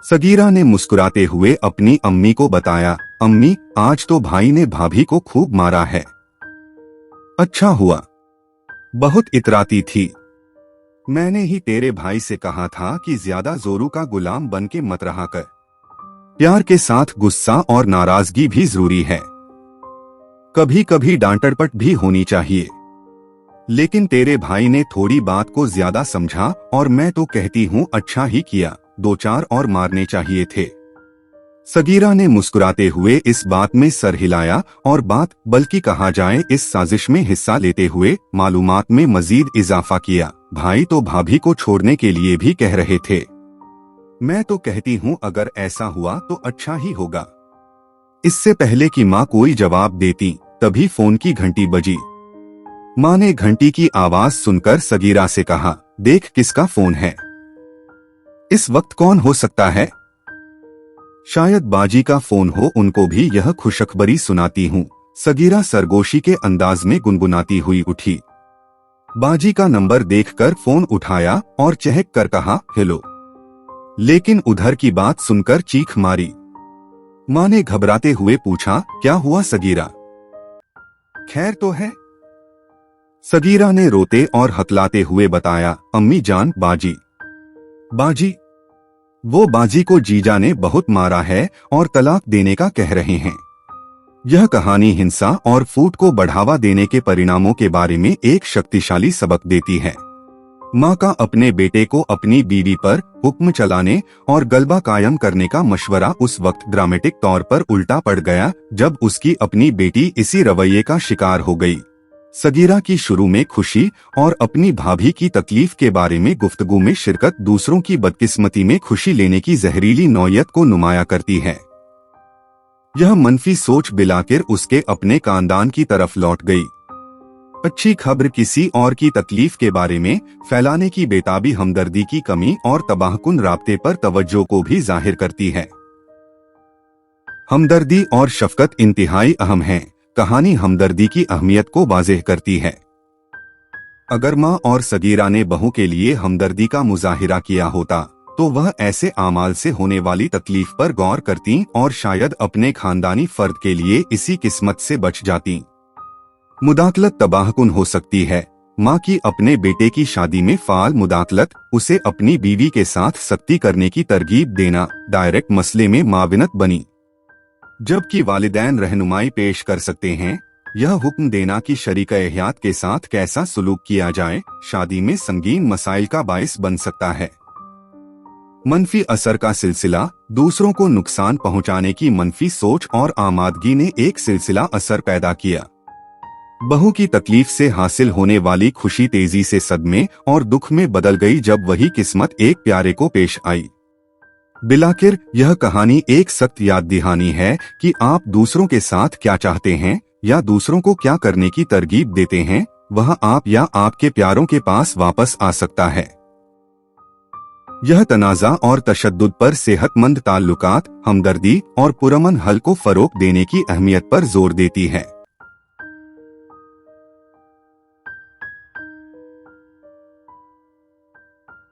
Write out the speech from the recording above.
सगीरा ने मुस्कुराते हुए अपनी अम्मी को बताया, अम्मी आज तो भाई ने भाभी को खूब मारा है। अच्छा हुआ, बहुत इतराती थी। मैंने ही तेरे भाई से कहा था कि ज्यादा जोरू का गुलाम बन के मत रहा कर। प्यार के साथ गुस्सा और नाराजगी भी जरूरी है। कभी कभी डांटड़पट भी होनी चाहिए। लेकिन तेरे भाई ने थोड़ी बात को ज्यादा समझा और मैं तो कहती हूँ अच्छा ही किया, दो चार और मारने चाहिए थे। सगीरा ने मुस्कुराते हुए इस बात में सर हिलाया और बात बल्कि कहा जाए इस साजिश में हिस्सा लेते हुए मालूमात में मजीद इजाफा किया। भाई तो भाभी को छोड़ने के लिए भी कह रहे थे। मैं तो कहती हूँ अगर ऐसा हुआ तो अच्छा ही होगा। इससे पहले कि माँ कोई जवाब देती तभी फोन की घंटी बजी। माँ ने घंटी की आवाज सुनकर सगीरा से कहा, देख किसका फोन है। इस वक्त कौन हो सकता है? शायद बाजी का फोन हो, उनको भी यह खुशखबरी सुनाती हूँ। सगीरा सरगोशी के अंदाज में गुनगुनाती हुई उठी। बाजी का नंबर देखकर फोन उठाया और चहक कर कहा, हेलो। लेकिन उधर की बात सुनकर चीख मारी। माँ ने घबराते हुए पूछा, क्या हुआ सगीरा? खैर तो है? सगीरा ने रोते और हकलाते हुए बताया, अम्मी जान बाजी। बाजी? वो बाजी को जीजा ने बहुत मारा है और तलाक देने का कह रहे हैं। यह कहानी हिंसा और फूट को बढ़ावा देने के परिणामों के बारे में एक शक्तिशाली सबक देती है। माँ का अपने बेटे को अपनी बीवी पर हुक्म चलाने और गलबा कायम करने का मशवरा उस वक्त ड्रामेटिक तौर पर उल्टा पड़ गया जब उसकी अपनी बेटी इसी रवैये का शिकार हो गई। सगीरा की शुरू में खुशी और अपनी भाभी की तकलीफ के बारे में गुफ्तगू में शिरकत दूसरों की बदकिस्मती में खुशी लेने की जहरीली नौयत को नुमाया करती है। यह मनफी सोच बिलाकिर उसके अपने खानदान की तरफ लौट गई। अच्छी खबर किसी और की तकलीफ के बारे में फैलाने की बेताबी हमदर्दी की कमी और तबाहकुन राब्ते पर तवज्जो को भी जाहिर करती है। हमदर्दी और शफकत इंतहाई अहम है। कहानी हमदर्दी की अहमियत को वाज़ेह करती है। अगर माँ और सगीरा ने बहू के लिए हमदर्दी का मुजाहिरा किया होता तो वह ऐसे आमाल से होने वाली तकलीफ पर गौर करती और शायद अपने खानदानी फर्द के लिए इसी किस्मत से बच जाती। मुदाखलत तबाहकुन हो सकती है। माँ की अपने बेटे की शादी में फाल मुदाखलत, उसे अपनी बीवी के साथ सख्ती करने की तरगीब देना डायरेक्ट मसले में माविनत बनी। जबकि वालिदैन रहनुमाई पेश कर सकते हैं। यह हुक्म देना कि शरीक एहतियात के साथ कैसा सलूक किया जाए शादी में संगीन मसाइल का बाइस बन सकता है। मनफी असर का सिलसिला, दूसरों को नुकसान पहुंचाने की मनफी सोच और आमादगी ने एक सिलसिला असर पैदा किया। बहू की तकलीफ से हासिल होने वाली खुशी तेजी से सदमे और दुख में बदल गई जब वही किस्मत एक प्यारे को पेश आई। बिलाकिर यह कहानी एक सख्त याद दहानी है कि आप दूसरों के साथ क्या चाहते हैं या दूसरों को क्या करने की तरगीब देते हैं, वह आप या आपके प्यारों के पास वापस आ सकता है। यह तनाज़ा और तशद्दुद पर सेहतमंद ताल्लुकात, हमदर्दी और पुरअमन हल को फरोग देने की अहमियत पर जोर देती है।